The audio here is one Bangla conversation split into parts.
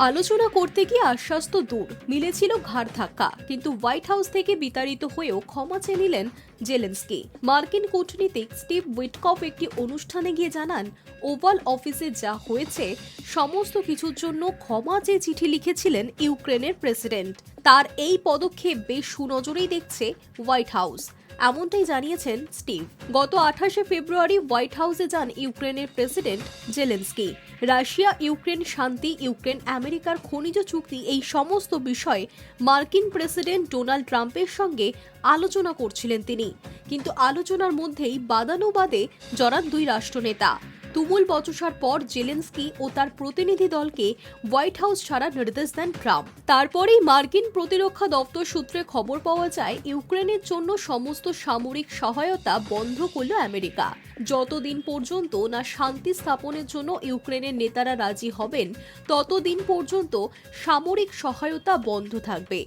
আলোচনা করতে গিয়ে আশ্বাস তো দূর, মিলেছিল ঘাড় ধাক্কা। কিন্তু হোয়াইট হাউস থেকে বিতাড়িত হয়েও ক্ষমা চেয়ে নিলেন জেলেনস্কি। মার্কিন কূটনীতিক স্টিভ উইটকফ একটি অনুষ্ঠানে গিয়ে জানান, ওভাল অফিসে যা হয়েছে সমস্ত কিছুর জন্য ক্ষমা চেয়ে চিঠি লিখেছিলেন ইউক্রেনের প্রেসিডেন্ট। তার এই পদক্ষেপ বেশ সুনজরেই দেখছে হোয়াইট হাউস, এমনটাই জানিয়েছেন স্টিভ। গত 28শে ফেব্রুয়ারি হোয়াইট হাউসে যান ইউক্রেনের প্রেসিডেন্ট জেলেনস্কি। রাশিয়া ইউক্রেন শান্তি, ইউক্রেন আমেরিকার খনিজ চুক্তি, এই সমস্ত বিষয়ে মার্কিন প্রেসিডেন্ট ডোনাল্ড ট্রাম্পের সঙ্গে আলোচনা করছিলেন তিনি। কিন্তু আলোচনার মধ্যেই বাদানুবাদে জড়ান দুই রাষ্ট্রনেতা। তুমুল বচসার পর জেলেনস্কি ও তার প্রতিনিধি দলকে হোয়াইট হাউস ছাড়ার নির্দেশ দেন ট্রাম্প। তারপরেই মার্কিন প্রতিরক্ষা দপ্তর সূত্রে খবর পাওয়া যায়, ইউক্রেনের জন্য সমস্ত সামরিক সহায়তা বন্ধ করল আমেরিকা। যতদিন পর্যন্ত না শান্তি স্থাপনের জন্য ইউক্রেনের নেতারা রাজি হবেন, ততদিন পর্যন্ত সামরিক সহায়তা বন্ধ থাকবে।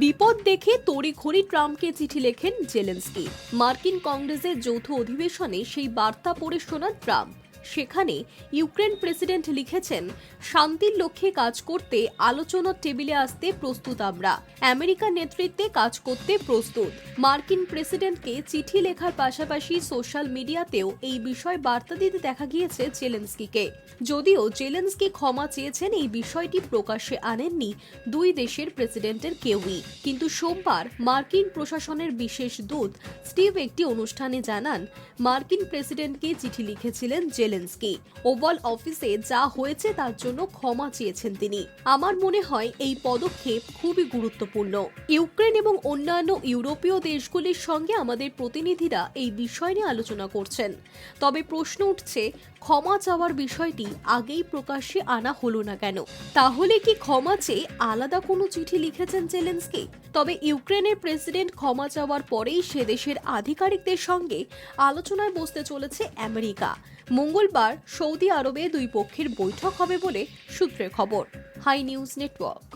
বিপদ দেখে তড়িঘড়ি ট্রাম্পকে চিঠি লেখেন জেলেনস্কি। মার্কিন কংগ্রেসের যৌথ অধিবেশনে সেই বার্তা পড়ে শোনান ট্রাম্প। সেখানে ইউক্রেন প্রেসিডেন্ট লিখেছেন, শান্তির লক্ষ্যে কাজ করতে আলোচনার টেবিলে আসতে প্রস্তুত, আমরা আমেরিকার নেতৃত্বে কাজ করতে প্রস্তুত। মার্কিন প্রেসিডেন্টকে চিঠি লেখার পাশাপাশি সোশ্যাল মিডিয়াতেও এই বিষয়ে বার্তা দিতে দেখা গিয়েছে জেলেনস্কিকে। যদিও জেলেনস্কি ক্ষমা চেয়েছেন, এই বিষয়টি প্রকাশ্যে আনেননি দুই দেশের প্রেসিডেন্টের কেউই। কিন্তু সোমবার মার্কিন প্রশাসনের বিশেষ দূত স্টিভ একটি অনুষ্ঠানে জানান, মার্কিন প্রেসিডেন্টকে চিঠি লিখেছিলেন জেলেনস্কি। ওভাল অফিসে যা হয়েছে তার জন্য ক্ষমা চেয়েছেন তিনি। আমার মনে হয় এই পদক্ষেপ খুবই গুরুত্বপূর্ণ। ইউক্রেন এবং অন্যান্য ইউরোপীয় দেশগুলির সঙ্গে আমাদের প্রতিনিধিরা এই বিষয় নিয়ে আলোচনা করছেন। তবে প্রশ্ন উঠছে, ক্ষমা চাওয়ার বিষয়টি আগেই প্রকাশ্যে আনা হলো না কেন? তাহলে কি ক্ষমা চেয়ে আলাদা কোনো চিঠি লিখেছেন জেলেনস্কি? তবে ইউক্রেনের প্রেসিডেন্ট ক্ষমা চাওয়ার পরেই সে দেশের আধিকারিকদের সঙ্গে আলোচনায় বসতে চলেছে আমেরিকা। মঙ্গলবার সৌদি আরবে দুই পক্ষের বৈঠক হবে বলে সূত্রের খবর। Hi News network.